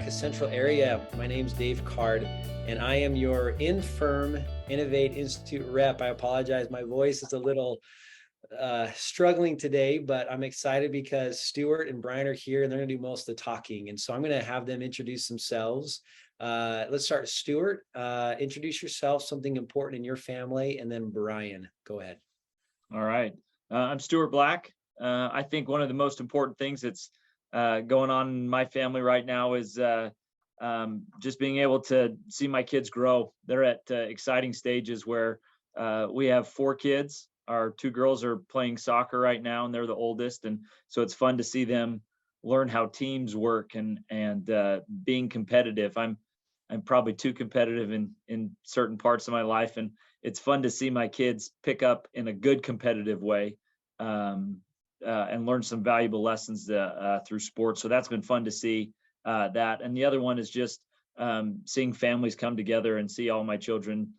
America Central area. My name's Dave Card, and I am your Infirm Innovate Institute rep. I apologize, my voice is a little struggling today, but I'm excited because Stuart and Brian are here and they're going to do most of the talking. And so I'm going to have them introduce themselves. Let's start. Stuart, introduce yourself, something important in your family, and then Brian, go ahead. All right. I'm Stuart Black. I think one of the most important things that's going on in my family right now is just being able to see my kids grow. They're at exciting stages where we have 4 kids. Our 2 girls are playing soccer right now, and they're the oldest. And so it's fun to see them learn how teams work and being competitive. I'm probably too competitive in certain parts of my life, and it's fun to see my kids pick up in a good competitive way and learn some valuable lessons through sports. So that's been fun to see that. And the other one is just seeing families come together and see all my children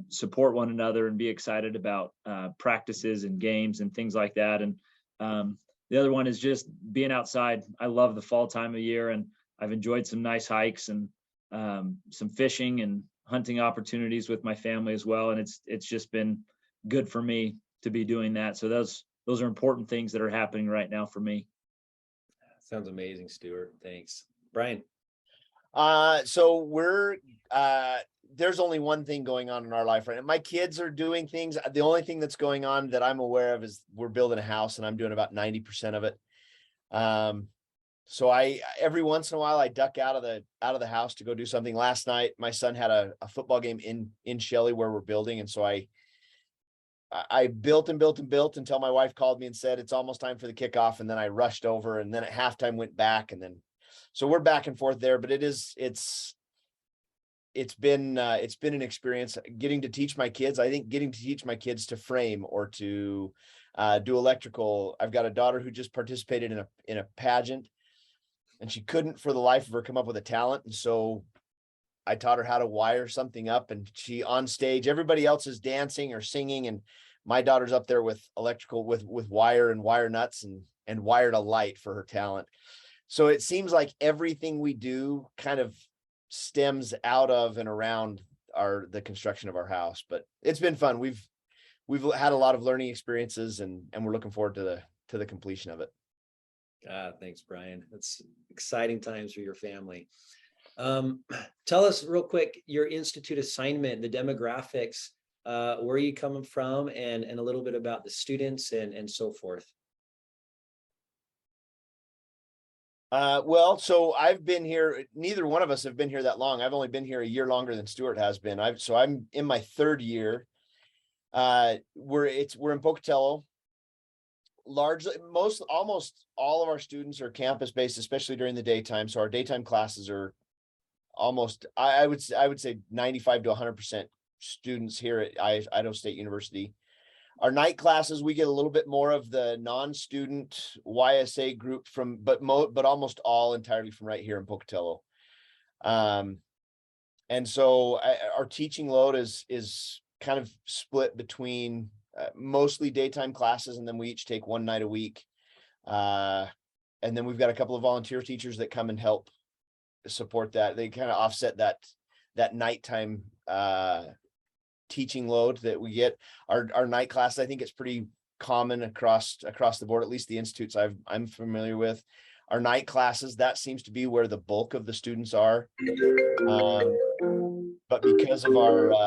support one another and be excited about practices and games and things like that. And the other one is just being outside. I love the fall time of year, and I've enjoyed some nice hikes and some fishing and hunting opportunities with my family as well. And it's just been good for me to be doing that. So those are important things that are happening right now for me. Sounds amazing, Stuart. Thanks. Brian. So we're there's only one thing going on in our life right now. My kids are doing things. The only thing that's going on that I'm aware of is we're building a house, and I'm doing about 90% of it. So I every once in a while I duck out of the house to go do something. Last night my son had a football game in Shelley where we're building, and so I built and built and built until my wife called me and said it's almost time for the kickoff, and then I rushed over, and then at halftime went back, and then so we're back and forth there. But it's been an experience getting to teach my kids. I think getting to teach my kids to frame or to do electrical. I've got a daughter who just participated in a pageant, and she couldn't for the life of her come up with a talent, and so I taught her how to wire something up, and she on stage, everybody else is dancing or singing, and my daughter's up there with electrical with wire and wire nuts and wired a light for her talent. So it seems like everything we do kind of stems out of and around the construction of our house. But it's been fun. We've had a lot of learning experiences, and we're looking forward to the completion of it. Thanks, Brian. That's exciting times for your family. Tell us real quick your institute assignment, the demographics, where are you coming from, and a little bit about the students and so forth. Well, so I've been here. Neither one of us have been here that long. I've only been here a year longer than Stuart has been. I'm in my 3rd year. We're in Pocatello. Largely, almost all of our students are campus based, especially during the daytime. So our daytime classes are almost, I would say 95 to 100% students here at Idaho State University. Our night classes, we get a little bit more of the non-student YSA group but almost all entirely from right here in Pocatello. And so our teaching load is kind of split between mostly daytime classes, and then we each take 1 night a week. And then we've got a couple of volunteer teachers that come and help support that. They kind of offset that nighttime teaching load that we get. Our night class, I think it's pretty common across the board, at least the institutes I'm familiar with. Our night classes, that seems to be where the bulk of the students are. But because of our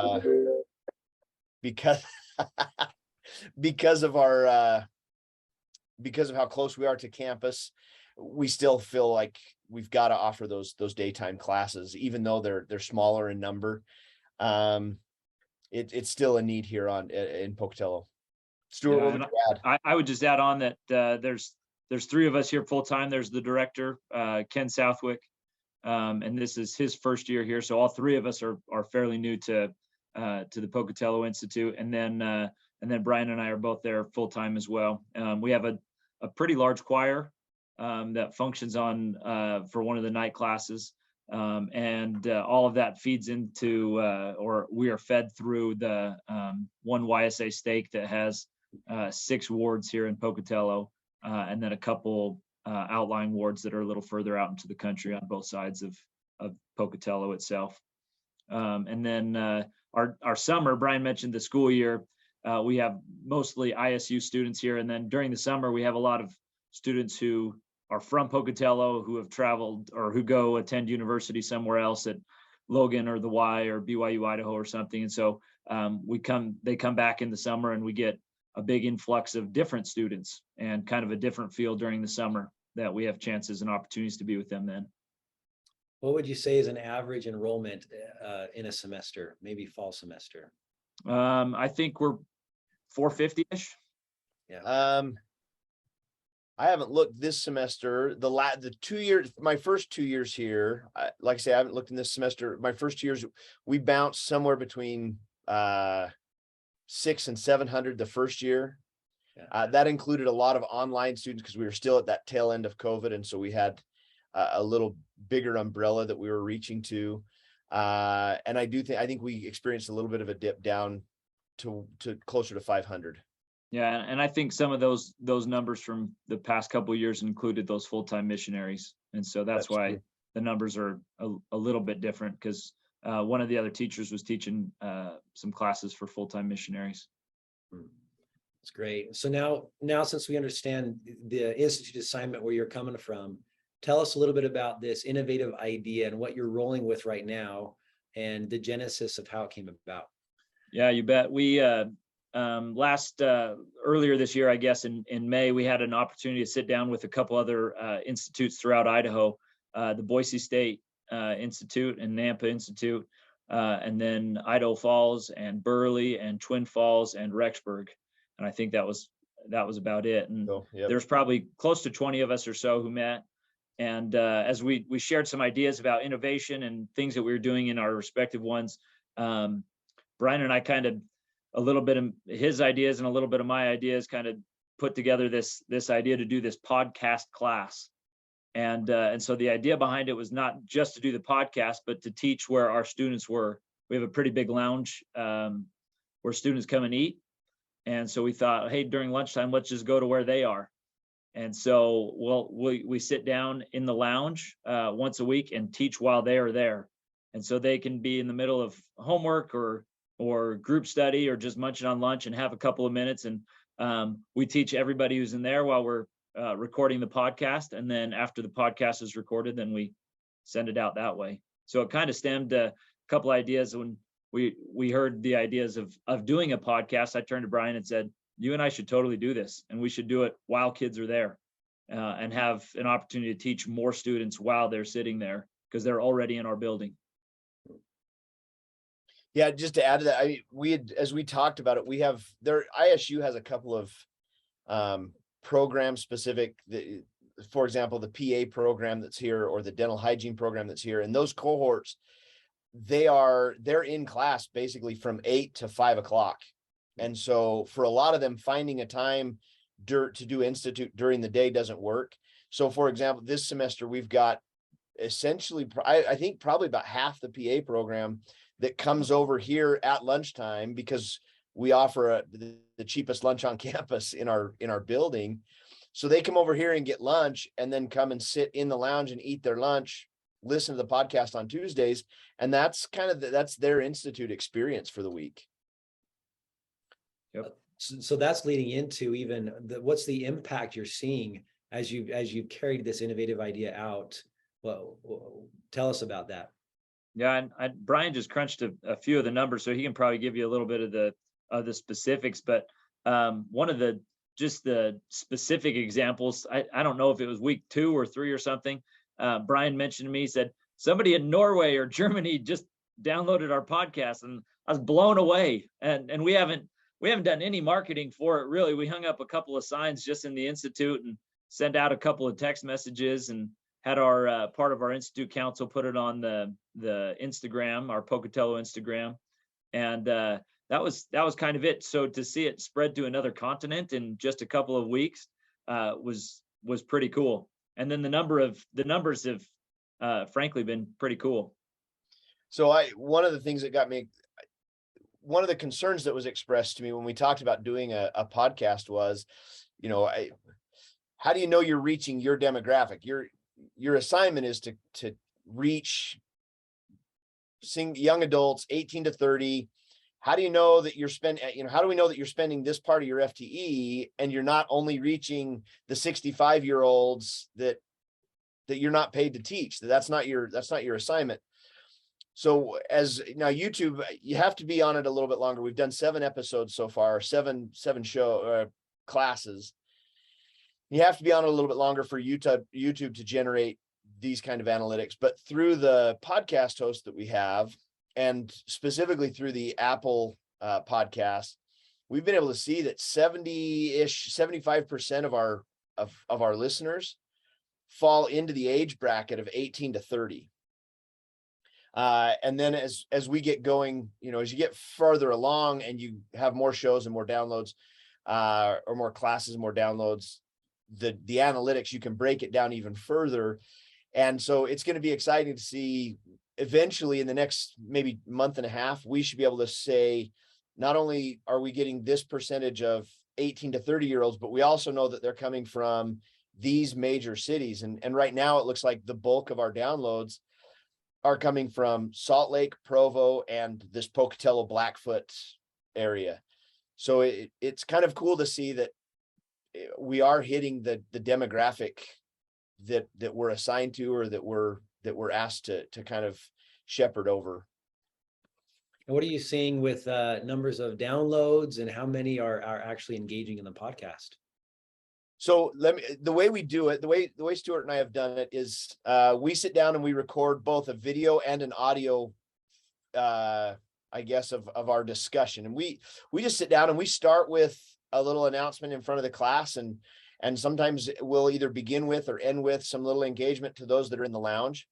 because of how close we are to campus, we still feel like we've got to offer those daytime classes, even though they're smaller in number. It's still a need here in Pocatello. Stuart, what would you add? I would just add on that there's 3 of us here full time. There's the director, Ken Southwick, and this is his 1st year here. So all 3 of us are fairly new to the Pocatello Institute, and then Brian and I are both there full time as well. We have a pretty large choir that functions on for one of the night classes. And all of that feeds into, or we are fed through the one YSA stake that has 6 wards here in Pocatello, and then a couple outlying wards that are a little further out into the country on both sides of Pocatello itself. And then our summer, Brian mentioned the school year. We have mostly ISU students here. And then during the summer, we have a lot of students who are from Pocatello, who have traveled or who go attend university somewhere else at Logan or the Y or BYU Idaho or something. And so they come back in the summer, and we get a big influx of different students and kind of a different feel during the summer that we have chances and opportunities to be with them then. What would you say is an average enrollment in a semester, maybe fall semester? I think we're 450-ish. Yeah. I haven't looked this semester. The 2 years, my first 2 years here, like I say, I haven't looked in this semester. My first 2 years, we bounced somewhere between 600 and 700 the first year. Yeah. That included a lot of online students because we were still at that tail end of COVID, and so we had a little bigger umbrella that we were reaching to. And I think we experienced a little bit of a dip down to closer to 500. Yeah, and I think some of those numbers from the past couple of years included those full-time missionaries, and so that's why true. The numbers are a little bit different, because one of the other teachers was teaching some classes for full-time missionaries. That's great. So now since we understand the institute assignment where you're coming from, tell us a little bit about this innovative idea and what you're rolling with right now, and the genesis of how it came about. Yeah, you bet. We earlier this year, I guess in May, we had an opportunity to sit down with a couple other institutes throughout Idaho, the Boise State Institute and Nampa Institute, and then Idaho Falls and Burley and Twin Falls and Rexburg. And I think that was about it. And there's probably close to 20 of us or so who met. And as we shared some ideas about innovation and things that we were doing in our respective ones, Brian and I kind of, a little bit of his ideas and a little bit of my ideas, kind of put together this idea to do this podcast class. And so the idea behind it was not just to do the podcast, but to teach where our students were. We have a pretty big lounge where students come and eat. And so we thought, hey, during lunchtime, let's just go to where they are. And so, we sit down in the lounge once a week and teach while they are there. And so they can be in the middle of homework or group study or just munching on lunch and have a couple of minutes. And we teach everybody who's in there while we're recording the podcast. And then after the podcast is recorded, then we send it out that way. So it kind of stemmed a couple ideas. When we heard the ideas of doing a podcast, I turned to Brian and said, you and I should totally do this, and we should do it while kids are there and have an opportunity to teach more students while they're sitting there, because they're already in our building. Yeah, just to add to that, as we talked about it, ISU has a couple of program specific, for example, the PA program that's here or the dental hygiene program that's here, and those cohorts, they're in class basically from 8 to 5 o'clock. And so for a lot of them, finding a time to do institute during the day doesn't work. So for example, this semester, we've got essentially, I think probably about half the PA program that comes over here at lunchtime, because we offer the cheapest lunch on campus in our building. So they come over here and get lunch, and then come and sit in the lounge and eat their lunch, listen to the podcast on Tuesdays. And that's that's their institute experience for the week. Yep. So that's leading into even what's the impact you're seeing as you've carried this innovative idea out? Well, tell us about that. Yeah, and Brian just crunched a few of the numbers, so he can probably give you a little bit of the specifics. But one of the specific examples, I don't know if it was week 2 or 3 or something. Brian mentioned to me, he said somebody in Norway or Germany just downloaded our podcast, and I was blown away. And we haven't done any marketing for it, really. We hung up a couple of signs just in the institute and sent out a couple of text messages, and had our part of our institute council put it on the Instagram, our Pocatello Instagram, and that was kind of it. So to see it spread to another continent in just a couple of weeks was pretty cool. And then the numbers have frankly been pretty cool. So one of the things that got me, one of the concerns that was expressed to me when we talked about doing a podcast was, how do you know you're reaching your demographic? Your assignment is to reach young adults 18 to 30. How do you know that you're how do we know that you're spending this part of your FTE and you're not only reaching the 65-year-olds that you're not paid to teach? That's not your assignment. So as now YouTube, you have to be on it a little bit longer. We've done 7 episodes so far, seven show classes. You have to be on it a little bit longer for YouTube to generate these kind of analytics. But through the podcast host that we have, and specifically through the Apple podcast, we've been able to see that 75% of our listeners fall into the age bracket of 18 to 30. And then as we get going, as you get further along and you have more shows and more downloads, or more classes, more downloads, the analytics, you can break it down even further. And so it's going to be exciting to see eventually in the next maybe month and a half, we should be able to say, not only are we getting this percentage of 18 to 30-year-olds, but we also know that they're coming from these major cities. And right now it looks like the bulk of our downloads are coming from Salt Lake, Provo, and this Pocatello Blackfoot area. So it's kind of cool to see that we are hitting the demographic that we're assigned to, or that we're asked to kind of shepherd over. And what are you seeing with numbers of downloads, and how many are actually engaging in the podcast? So the way we do it, the way Stuart and I have done it is we sit down and we record both a video and an audio, I guess, of our discussion. And we just sit down and we start with a little announcement in front of the class, and sometimes we'll either begin with or end with some little engagement to those that are in the lounge.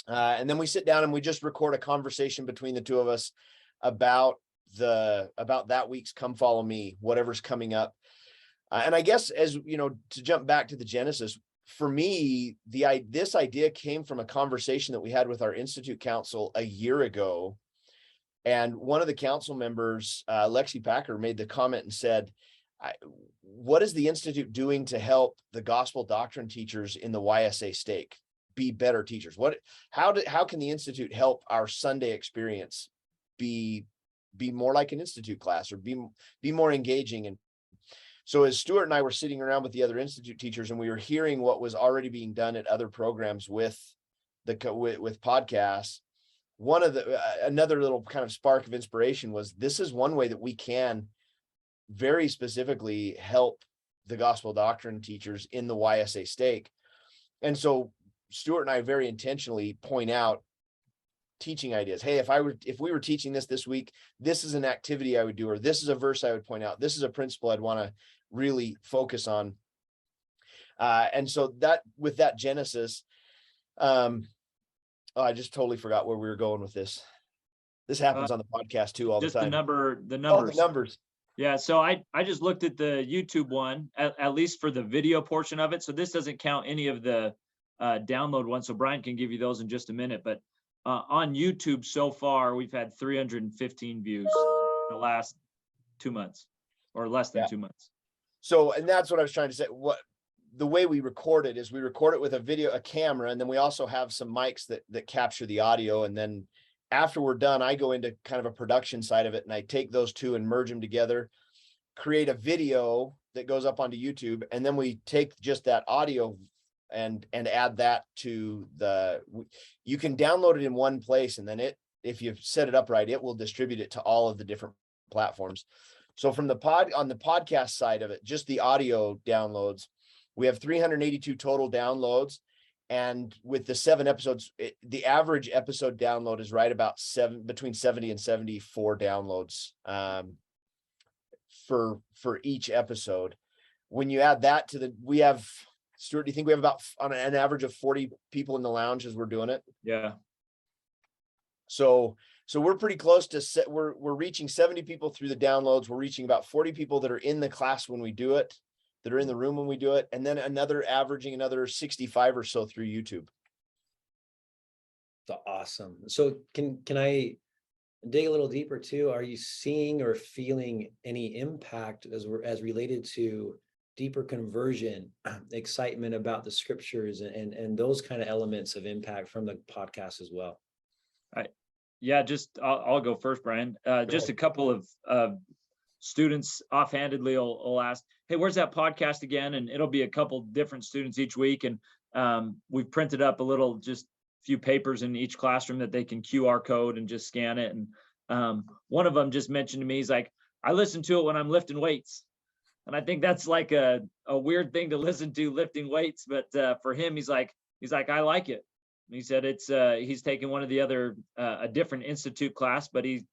And then we sit down and we just record a conversation between the two of us about that week's Come Follow Me, whatever's coming up. And I guess, as you know, to jump back to the genesis, for me, this idea came from a conversation that we had with our Institute Council a year ago. And one of the council members, Lexi Packer, made the comment and said, what is the Institute doing to help the gospel doctrine teachers in the YSA stake be better teachers? How can the Institute help our Sunday experience be more like an Institute class, or be more engaging? And so as Stuart and I were sitting around with the other Institute teachers, and we were hearing what was already being done at other programs with podcasts, another little kind of spark of inspiration was, this is one way that we can very specifically help the gospel doctrine teachers in the YSA stake. And so Stuart and I very intentionally point out teaching ideas. Hey, if we were teaching this week, this is an activity I would do, or this is a verse I would point out. This is a principle I'd want to really focus on. And so that, with that genesis, I just totally forgot where we were going with this. This happens on the podcast too all the time. The numbers. Oh, the numbers. Yeah. So I just looked at the YouTube one, at least for the video portion of it. So this doesn't count any of the download ones. So Brian can give you those in just a minute. But on YouTube so far, we've had 315 views in the last 2 months, or less than 2 months. So, and that's what I was trying to say. The way we record it is we record it with a camera, and then we also have some mics that capture the audio. And then after we're done, I go into kind of a production side of it, and I take those two and merge them together, create a video that goes up onto YouTube. And then we take just that audio and add that to you can download it in one place. And then if you set it up right, it will distribute it to all of the different platforms. So from on the podcast side of it, just the audio downloads, we have 382 total downloads. And with the 7 episodes, the average episode download is right about between 70 and 74 downloads for each episode. When you add that to we have, Stuart, do you think we have about on an average of 40 people in the lounge as we're doing it? Yeah. So we're pretty close to we're reaching 70 people through the downloads. We're reaching about 40 people that are in the class when we do it, that are in the room when we do it, and then averaging another 65 or so through YouTube. That's awesome. So can I dig a little deeper too? Are you seeing or feeling any impact as related to deeper conversion, excitement about the scriptures, and those kind of elements of impact from the podcast as well. Yeah, I'll go first, Brian. Just a couple of students offhandedly will ask, "Hey, where's that podcast again?" And it'll be a couple different students each week, and we've printed up just few papers in each classroom that they can QR code and just scan it. And one of them just mentioned to me, he's like, "I listen to it when I'm lifting weights." And I think that's like a weird thing to listen to, lifting weights, but for him, he's like, "I like it." And he said he's taking one of the other a different institute class, but he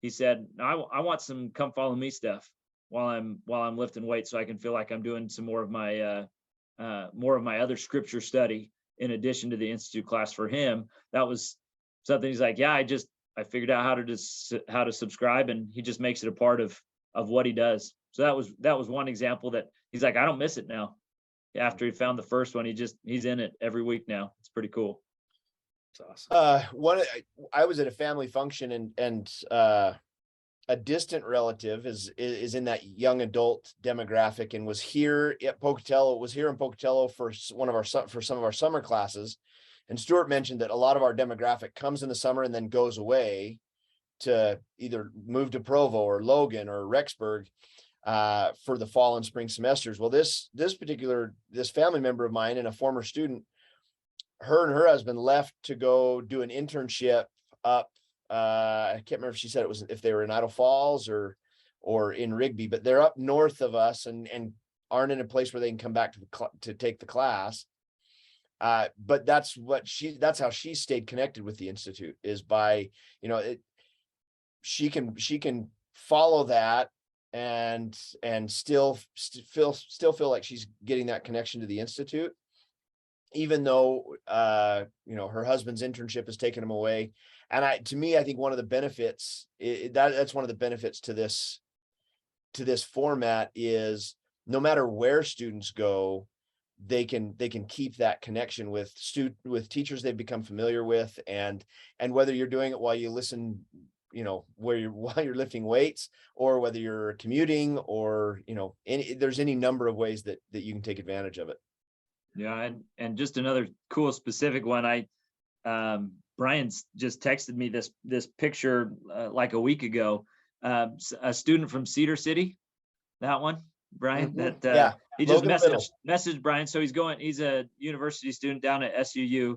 said, I want some come follow me stuff while I'm lifting weights, so I can feel like I'm doing some more of my other scripture study in addition to the institute class." For him, that was something. He's like, "Yeah, I figured out how to subscribe," and he just makes it a part of what he does. So that was one example that he's like, "I don't miss it now." After he found the first one, he's in it every week now. It's pretty cool. It's awesome. I was at a family function, and a distant relative is in that young adult demographic, and was here in Pocatello for some of our summer classes. And Stuart mentioned that a lot of our demographic comes in the summer and then goes away to either move to Provo or Logan or Rexburg for the fall and spring semesters. Well, this family member of mine and a former student, her and her husband left to go do an internship up. I can't remember if she said if they were in Idaho Falls or in Rigby, but they're up north of us and aren't in a place where they can come back to take the class. But that's how she stayed connected with the Institute, is by, she can follow that and still feel like she's getting that connection to the Institute, even though her husband's internship has taken him away. And I think one of the benefits that's one of the benefits to this format is, no matter where students go, they can keep that connection with teachers they've become familiar with, and whether you're doing it while you listen, while you're lifting weights, or whether you're commuting, or there's any number of ways that you can take advantage of it. Yeah, and just another cool specific one. Brian's just texted me this picture like a week ago. A student from Cedar City, that one, Brian. Mm-hmm. That he just Logan messaged Brian. So he's a university student down at SUU,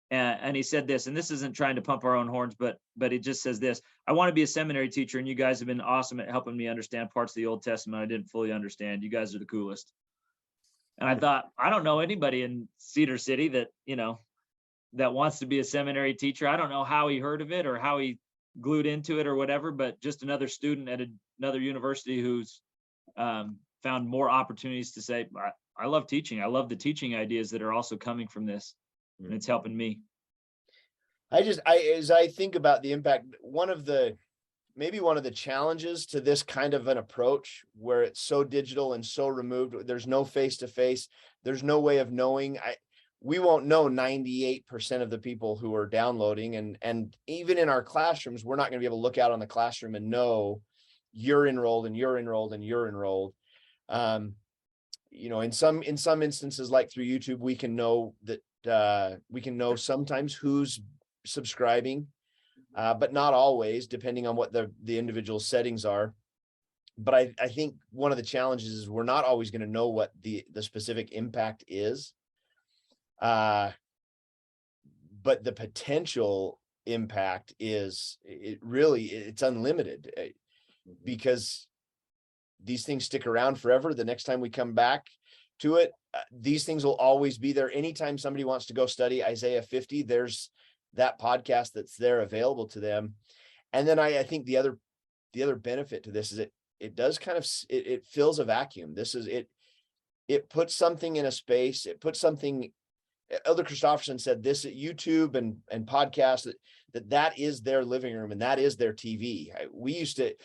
and he said this, and this isn't trying to pump our own horns, but it just says this: "I want to be a seminary teacher, and you guys have been awesome at helping me understand parts of the Old Testament I didn't fully understand. You guys are the coolest." And I thought, I don't know anybody in Cedar City that wants to be a seminary teacher. I don't know how he heard of it or how he glued into it or whatever, but just another student at another university who's found more opportunities to say, I love teaching. I love the teaching ideas that are also coming from this, and it's helping me. As I think about the impact, maybe one of the challenges to this kind of an approach, where it's so digital and so removed, there's no face-to-face, there's no way of knowing. We won't know 98% of the people who are downloading, and even in our classrooms, we're not going to be able to look out on the classroom and know you're enrolled and you're enrolled and you're enrolled. In some instances, like through YouTube, we can know sometimes who's subscribing, but not always, depending on what the individual settings are. But I think one of the challenges is we're not always going to know what the specific impact is. But the potential impact it's unlimited, because these things stick around forever. The next time we come back to it, these things will always be there. Anytime somebody wants to go study Isaiah 50, there's that podcast that's there available to them. And then I think the other benefit to this is it does kind of, it fills a vacuum. It puts something in a space. It puts something. Elder Christofferson said this at YouTube and podcasts, that is their living room and that is their TV. We used to,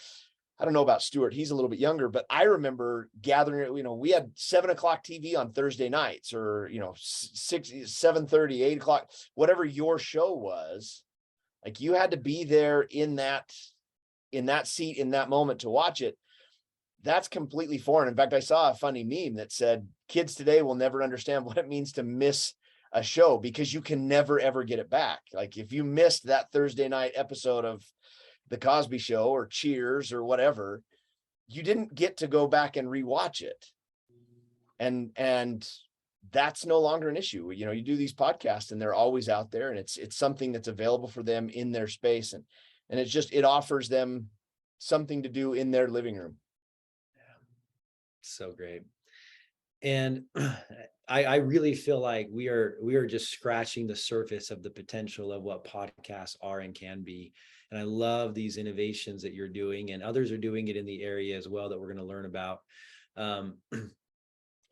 I don't know about Stuart, he's a little bit younger, but I remember gathering, we had 7:00 TV on Thursday nights, or 7:30, 8:00, whatever your show was. Like, you had to be there in that seat in that moment to watch it. that's completely foreign. In fact, I saw a funny meme that said kids today will never understand what it means to miss a show, because you can never ever get it back. Like if you missed that Thursday night episode of the Cosby Show or Cheers or whatever, you didn't get to go back and rewatch it. And that's no longer an issue. You know, you do these podcasts and they're always out there, and it's something that's available for them in their space. And it offers them something to do in their living room. So great. And I really feel like we are just scratching the surface of the potential of what podcasts are and can be. And I love these innovations that you're doing, and others are doing it in the area as well that we're going to learn about.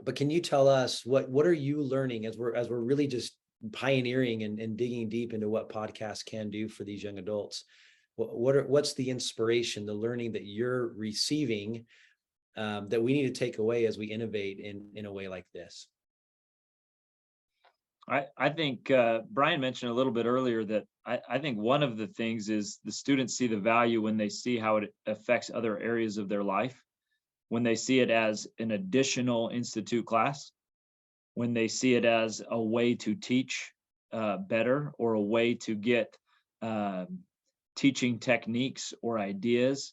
But can you tell us what are you learning as we're really just pioneering and digging deep into what podcasts can do for these young adults? What's the inspiration, the learning that you're receiving that we need to take away as we innovate in a way like this? I think Brian mentioned a little bit earlier that I think one of the things is the students see the value when they see how it affects other areas of their life, when they see it as an additional institute class, when they see it as a way to teach better, or a way to get teaching techniques or ideas,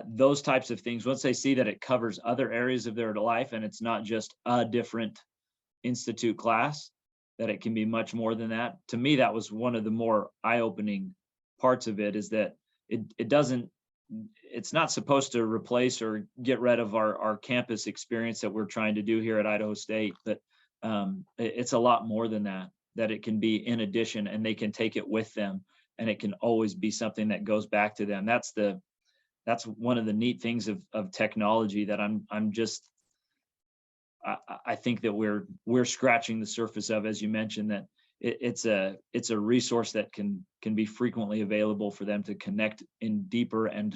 those types of things. Once they see that it covers other areas of their life and it's not just a different institute class, that it can be much more than that. To me, that was one of the more eye-opening parts of it, is that it's not supposed to replace or get rid of our campus experience that we're trying to do here at Idaho State, but it's a lot more than that it can be in addition, and they can take it with them, and it can always be something that goes back to them. That's one of the neat things of technology that I think that we're scratching the surface of, as you mentioned, that it's a resource that can be frequently available for them to connect in deeper and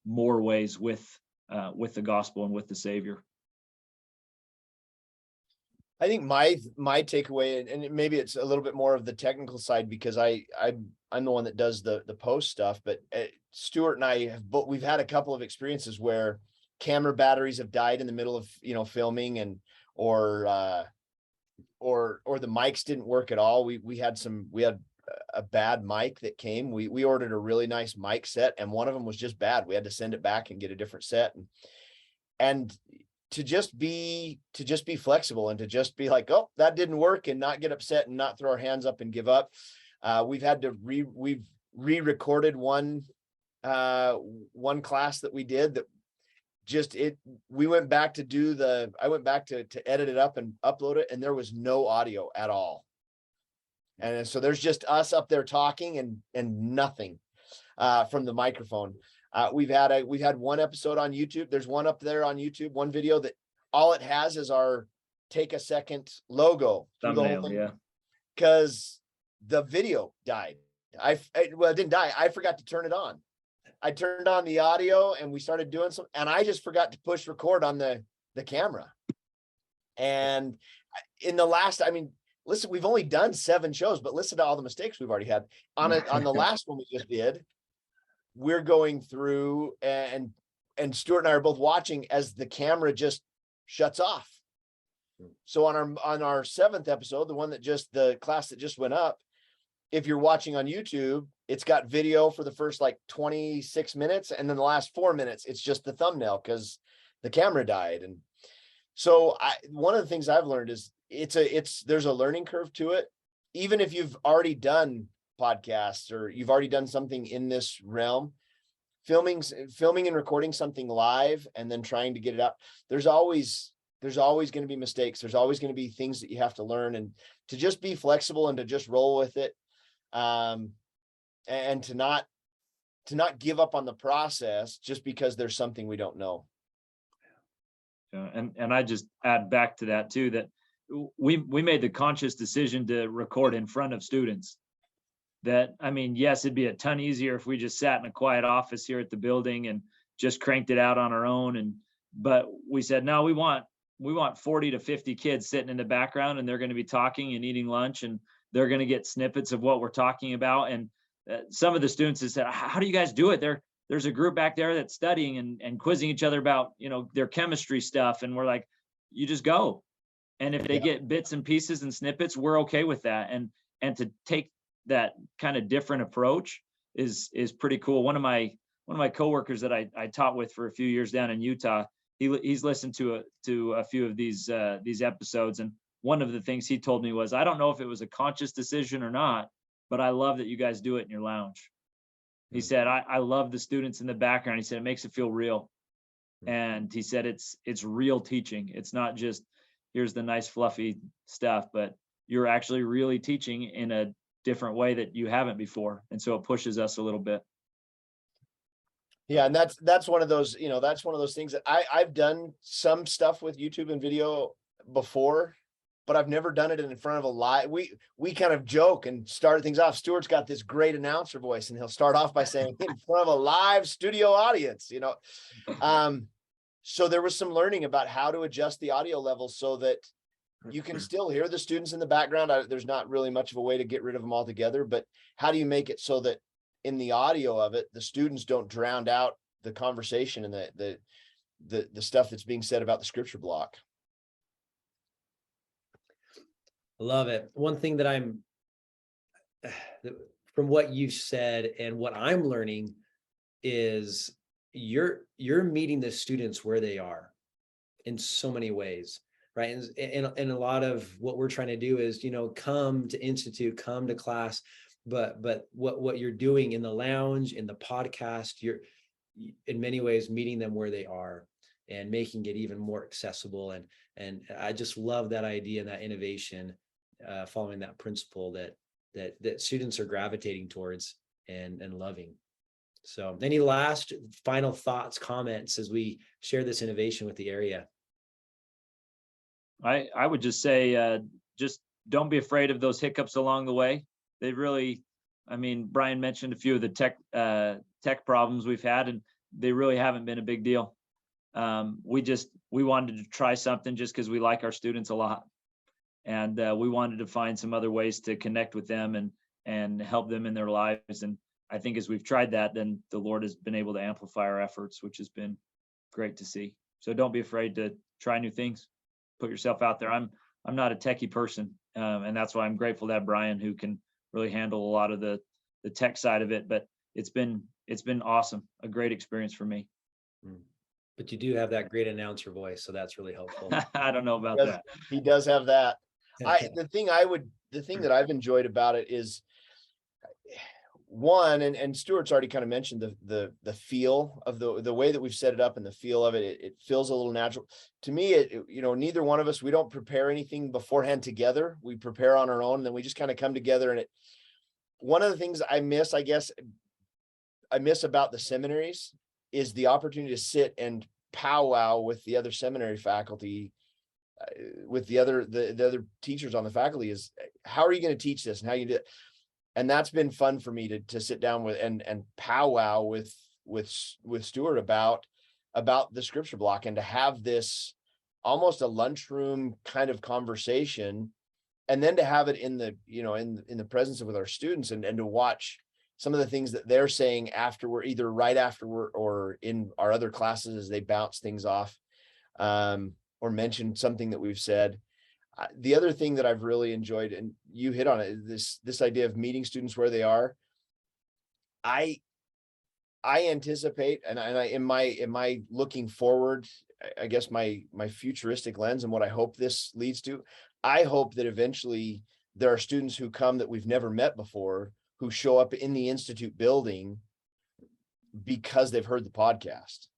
more ways with the gospel and with the Savior. I think my takeaway, and maybe it's a little bit more of the technical side, because I'm the one that does the post stuff, but Stuart and I we've had a couple of experiences where camera batteries have died in the middle of, filming, and or the mics didn't work at all. We had a bad mic that came. We ordered a really nice mic set, and one of them was just bad. We had to send it back and get a different set, and to just be flexible, and to just be like, oh, that didn't work, and not get upset and not throw our hands up and give up. We've had to we've re-recorded one class that we did that we went back to I went back to edit it up and upload it, and there was no audio at all. And so there's just us up there talking and nothing from the microphone. We've had one episode on YouTube. There's one up there on YouTube, one video that all it has is our take a second logo. Thumbnail, yeah. Because the video died. Well, it didn't die. I forgot to turn it on. I turned on the audio and we started doing some, and I just forgot to push record on the camera. And in the last, listen, we've only done 7 shows, but listen to all the mistakes we've already had on the last one we just did. We're going through, and Stuart and I are both watching as the camera just shuts off. So on our 7th episode, the class that just went up, if you're watching on YouTube, it's got video for the first 26 minutes. And then the last 4 minutes, it's just the thumbnail because the camera died. And so one of the things I've learned is there's a learning curve to it. Even if you've already done podcasts or you've already done something in this realm, filming and recording something live and then trying to get it out, there's always going to be mistakes. There's always going to be things that you have to learn, and to just be flexible and to just roll with it. And to not give up on the process just because there's something we don't know. Yeah, and I just add back to that too, that we made the conscious decision to record in front of students. That, yes, it'd be a ton easier if we just sat in a quiet office here at the building and just cranked it out on our own. But we said, no, we want 40 to 50 kids sitting in the background, and they're going to be talking and eating lunch, and they're going to get snippets of what we're talking about. And some of the students have said, how do you guys do it? there's a group back there that's studying and quizzing each other about, their chemistry stuff. And we're like, you just go. And if they get bits and pieces and snippets, we're okay with that. And to take that kind of different approach is pretty cool. One of my coworkers that I taught with for a few years down in Utah, he's listened to a few of these episodes, and one of the things he told me was, I don't know if it was a conscious decision or not, but I love that you guys do it in your lounge. He said, I love the students in the background. He said, it makes it feel real. And he said, it's real teaching. It's not just, here's the nice fluffy stuff, but you're actually really teaching in a different way that you haven't before. And so it pushes us a little bit. Yeah. And that's one of those, that's one of those things that I've done some stuff with YouTube and video before, but I've never done it in front of a live. We kind of joke and start things off. Stuart's got this great announcer voice, and he'll start off by saying in front of a live studio audience, So there was some learning about how to adjust the audio level so that you can still hear the students in the background. There's not really much of a way to get rid of them altogether, but how do you make it so that in the audio of it, the students don't drown out the conversation and the stuff that's being said about the scripture block? Love it. One thing that from what you've said and what I'm learning is you're meeting the students where they are in so many ways, right? And a lot of what we're trying to do is, come to Institute, come to class, but what you're doing in the lounge, in the podcast, you're in many ways meeting them where they are and making it even more accessible. And I just love that idea and that innovation, following that principle that students are gravitating towards and loving. So any last final thoughts, comments as we share this innovation with the area? I would just say, just don't be afraid of those hiccups along the way. They really, Brian mentioned a few of the tech problems we've had, and they really haven't been a big deal. We wanted to try something just because we like our students a lot. And we wanted to find some other ways to connect with them and help them in their lives. And I think as we've tried that, then the Lord has been able to amplify our efforts, which has been great to see. So don't be afraid to try new things. Put yourself out there. I'm not a techie person, and that's why I'm grateful to have Brian, who can really handle a lot of the tech side of it. But it's been awesome, a great experience for me. But you do have that great announcer voice, so that's really helpful. I don't know about that. He does have that. The thing that I've enjoyed about it is one, and Stuart's already kind of mentioned the feel of the way that we've set it up, and the feel of it. It feels a little natural to me. Neither one of us, we don't prepare anything beforehand together. We prepare on our own, and then we just kind of come together. And one of the things I miss about the seminaries is the opportunity to sit and powwow with the other seminary faculty, with the other teachers on the faculty. Is how are you going to teach this, and how you do it? And that's been fun for me to sit down with and powwow with Stuart about the scripture block, and to have this almost a lunchroom kind of conversation, and then to have it in the in the presence of with our students, and to watch some of the things that they're saying afterward, either right afterward or in our other classes as they bounce things off, or mention something that we've said. The other thing that I've really enjoyed, and you hit on it, is this idea of meeting students where they are. I anticipate, and I in my looking forward, I guess my futuristic lens and what I hope this leads to, I hope that eventually there are students who come that we've never met before, who show up in the Institute building because they've heard the podcast.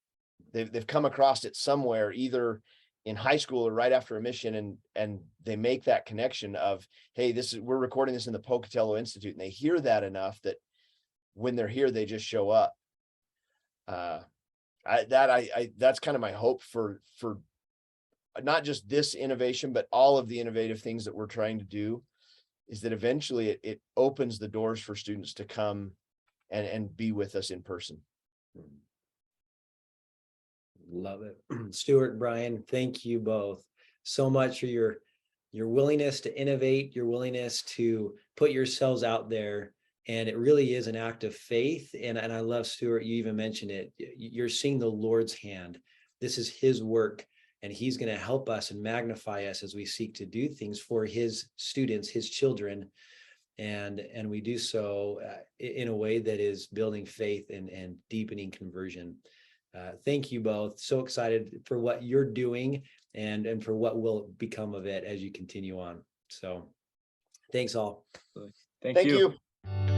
They've come across it somewhere, either in high school or right after a mission, and they make that connection of, hey, we're recording this in the Pocatello Institute, and they hear that enough that when they're here, they just show up. That's kind of my hope for not just this innovation, but all of the innovative things that we're trying to do, is that eventually it opens the doors for students to come and be with us in person. Love it. Stuart and Brian, thank you both so much for your willingness to innovate, your willingness to put yourselves out there And it really is an act of faith. And I love, Stuart, you even mentioned it. You're seeing the Lord's hand. This is his work, and he's going to help us and magnify us as we seek to do things for his students, his children. And we do so in a way that is building faith and deepening conversion. Thank you both. So excited for what you're doing and for what will become of it as you continue on. So thanks all. Thank Thank you. you.